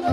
जिंकण्याचा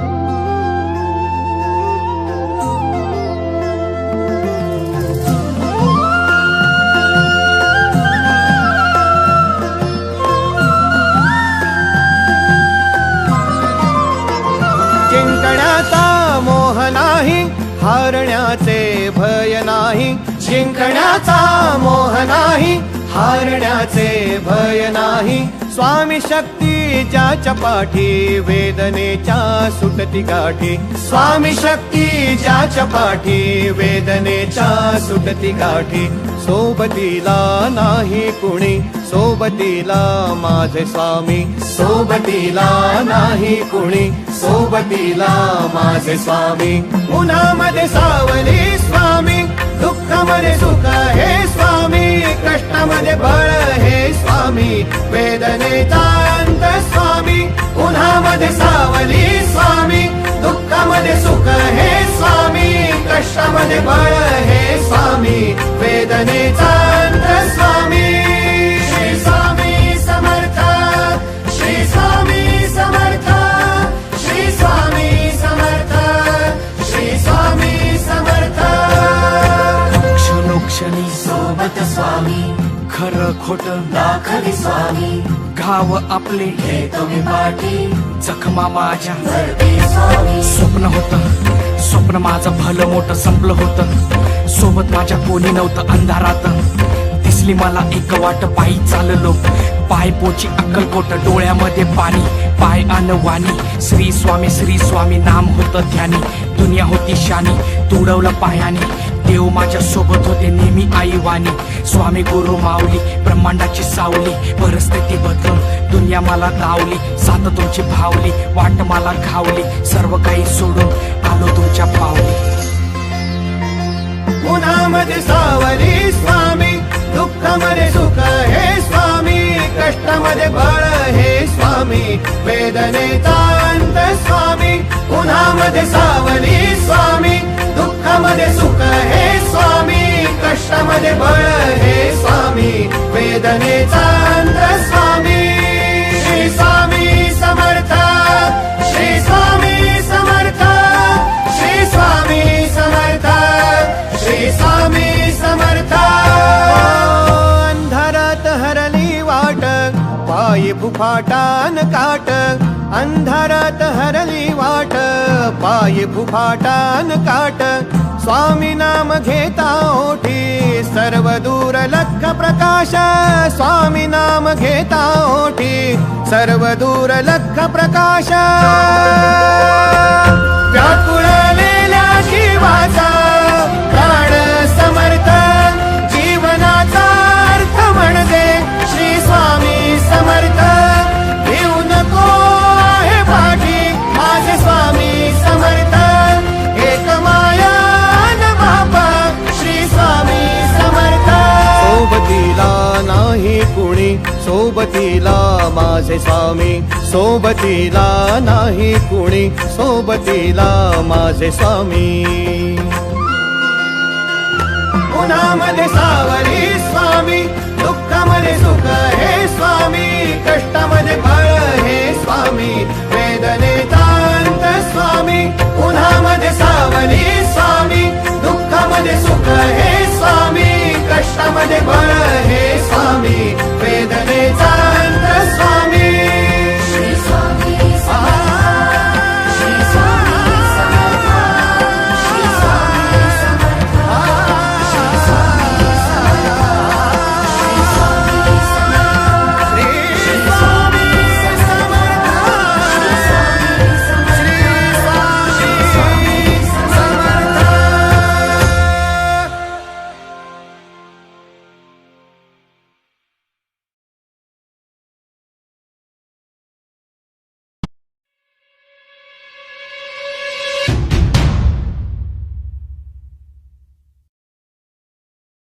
मोह नाही, हारण्याचे भय नाही. जिंकण्याचा मोह नाही, हारण्याचे भय नाही. स्वामी शक्ती ज्याच्या पाठी, वेदनेच्या सुटती गाठी. स्वामी शक्ती ज्याच्या पाठी, वेदनेच्या सुटती गाठी. सोबतीला नाही कुणी, सोबतीला माझे स्वामी. सोबतीला नाही कुणी, सोबतीला माझे स्वामी. उन्हामध्ये सावली स्वामी, दुःखामध्ये सुख हे स्वामी. कष्टामध्ये बळ हे स्वामी, वेदनेचा अंत स्वामी. उन्हामध्ये सावली स्वामी, दुःखामध्ये सुख हे स्वामी. कष्टामध्ये बळ हे स्वामी, वेदनेचा अंत स्वामी. श्री स्वामी समर्थ, श्री स्वामी समर्थ, श्री स्वामी समर्थ, श्री स्वामी समर्थ. क्षणोक्षणी सोबत स्वामी, खरं खोट दाखवी स्वामी. घाव आपले हे तुम्ही पाठी, जखमा माझ्या स्वामी. स्वप्न होतं, स्वप्न माझं भलं मोठं संपलं होतं. सोबत माझ्या कोणी नव्हतं अंधारात. दिसली मला एक वाट, पायी चाललो पाय पोची अक्कलकोट. डोळ्यामध्ये पाणी, पाय अनवाणी. श्री स्वामी नाम होतं ध्यानी. दुनिया होती शानी, तुडवलं पायाने. देव माझ्या सोबत होते नेहमी आईवानी. स्वामी गुरु माऊली, ब्रह्मांडाची सावली. परिस्थिती बदलून दुनिया मला धावली. साथ तुमची भावली, वाट मला घावली. सर्व काही सोडून आलो तुमच्या पावली. उन्हामध्ये सावली स्वामी, दुःखामध्ये सुख हे स्वामी. कष्टामध्ये बळ हे स्वामी, वेदनेचा अंत स्वामी. उन्हामध्ये सावली स्वामी, दुःखामध्ये सुख हे स्वामी. कष्टामध्ये बळ हे स्वामी, वेदनेचा अंत स्वामी. श्री स्वामी समर्थ, श्री स्वामी समर्थ, श्री स्वामी समर्थ, श्री स्वामी समर्थ. अंधारात हरली वाट, पायी फुफाटान काट. अंधारात हरली वाट, पायी फुफाटान काट. स्वामी नाम घेता ओठी, सर्व दूर लख प्रकाश. स्वामी नाम घेता ओठी, सर्व दूर लख प्रकाश. व्याकुळलेल्या जीवाचा प्राण समर्थ, जीवनाचा अर्थ म्हणजे श्री स्वामी समर्थ. घेऊ नको आहे पाठी, माझे स्वामी समर्थ. एक माया न बापा, श्री स्वामी समर्थ. सोबतीला नाही कुणी, सोबतीला माझे स्वामी. सोबतीला नाही कुणी, सोबतीला माझे स्वामी. उन्हामध्ये सावली स्वामी, दुःखामध्ये सुख हे स्वामी. कष्टामध्ये बळ हे स्वामी.